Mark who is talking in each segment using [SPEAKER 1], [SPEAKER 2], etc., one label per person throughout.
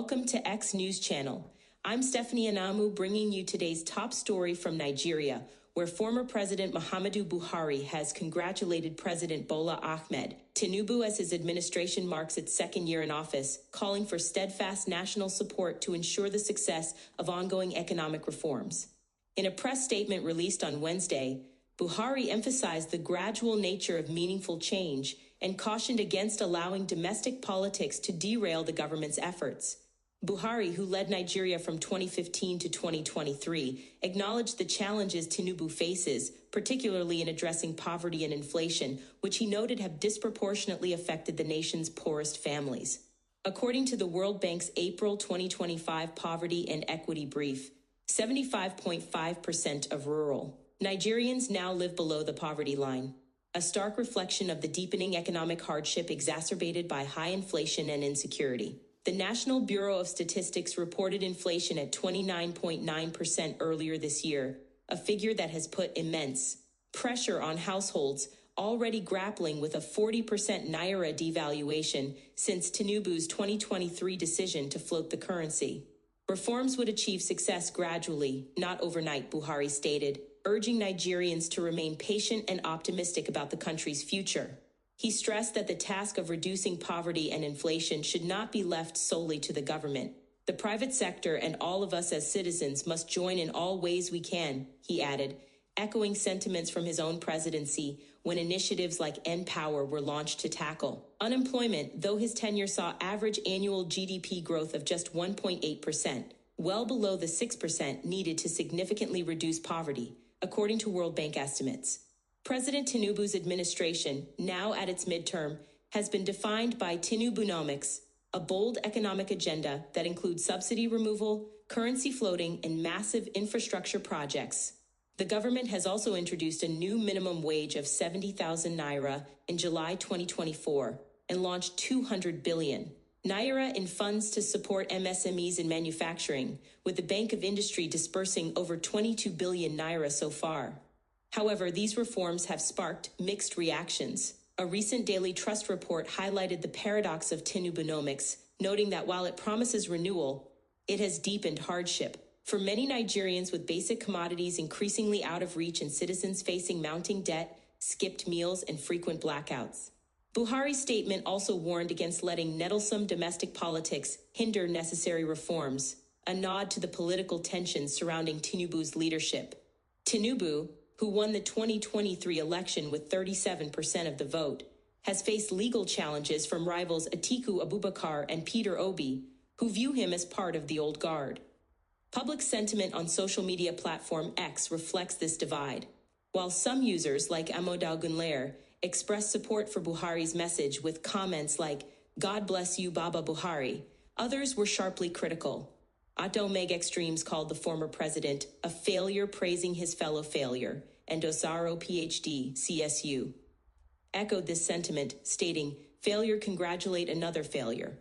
[SPEAKER 1] welcome to X News Channel. I'm Stephanie Anamu bringing you today's top story from Nigeria, where former President Muhammadu Buhari has congratulated President Bola Ahmed Tinubu as his administration marks its second year in office, calling for steadfast national support to ensure the success of ongoing economic reforms. In a press statement released on Wednesday, Buhari emphasized the gradual nature of meaningful change and cautioned against allowing domestic politics to derail the government's efforts. Buhari, who led Nigeria from 2015 to 2023, acknowledged the challenges Tinubu faces, particularly in addressing poverty and inflation, which he noted have disproportionately affected the nation's poorest families. According to the World Bank's April 2025 Poverty and Equity Brief, 75.5% of rural Nigerians now live below the poverty line, a stark reflection of the deepening economic hardship exacerbated by high inflation and insecurity. The National Bureau of Statistics reported inflation at 29.9% earlier this year, a figure that has put immense pressure on households already grappling with a 40% naira devaluation since Tinubu's 2023 decision to float the currency. Reforms would achieve success gradually, not overnight, Buhari stated, urging Nigerians to remain patient and optimistic about the country's future. He stressed that the task of reducing poverty and inflation should not be left solely to the government. The private sector and all of us as citizens must join in all ways we can, he added, echoing sentiments from his own presidency when initiatives like N-Power were launched to tackle unemployment, though his tenure saw average annual GDP growth of just 1.8%, well below the 6% needed to significantly reduce poverty, according to World Bank estimates. President Tinubu's administration, now at its midterm, has been defined by Tinubunomics, a bold economic agenda that includes subsidy removal, currency floating, and massive infrastructure projects. The government has also introduced a new minimum wage of 70,000 naira in July 2024 and launched 200 billion naira in funds to support MSMEs in manufacturing, with the Bank of Industry dispersing over 22 billion naira so far. However, these reforms have sparked mixed reactions. A recent Daily Trust report highlighted the paradox of Tinubunomics, noting that while it promises renewal, it has deepened hardship. For many Nigerians with basic commodities increasingly out of reach and citizens facing mounting debt, skipped meals, and frequent blackouts. Buhari's statement also warned against letting nettlesome domestic politics hinder necessary reforms, a nod to the political tensions surrounding Tinubu's leadership. Tinubu, who won the 2023 election with 37% of the vote, has faced legal challenges from rivals Atiku Abubakar and Peter Obi, who view him as part of the old guard. Public sentiment on social media platform X reflects this divide. While some users, like Amodal Gunlair, expressed support for Buhari's message with comments like, "God bless you, Baba Buhari," others were sharply critical. Otto Meg Extremes called the former president a failure, praising his fellow failure, and Osaro PhD, CSU, echoed this sentiment, stating, "Failure congratulate another failure."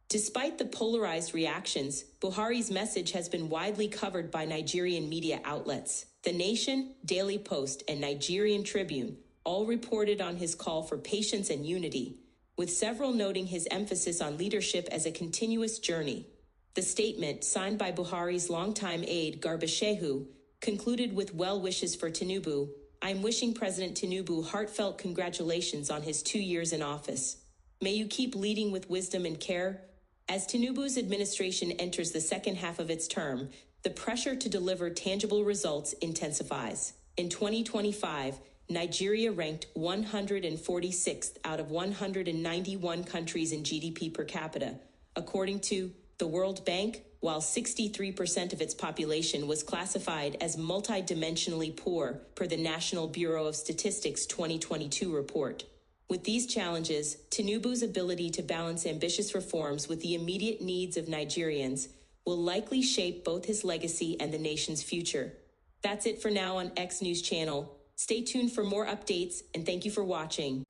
[SPEAKER 1] Despite the polarized reactions, Buhari's message has been widely covered by Nigerian media outlets. The Nation, Daily Post, and Nigerian Tribune all reported on his call for patience and unity, with several noting his emphasis on leadership as a continuous journey. The statement, signed by Buhari's longtime aide Garbashehu, concluded with well wishes for Tinubu. "I'm wishing President Tinubu heartfelt congratulations on his 2 years in office. May you keep leading with wisdom and care." As Tinubu's administration enters the second half of its term, the pressure to deliver tangible results intensifies. In 2025, Nigeria ranked 146th out of 191 countries in GDP per capita, according to the World Bank, while 63% of its population was classified as multidimensionally poor per the National Bureau of Statistics 2022 report. With these challenges, Tinubu's ability to balance ambitious reforms with the immediate needs of Nigerians will likely shape both his legacy and the nation's future. That's it for now on X News Channel. Stay tuned for more updates, and thank you for watching.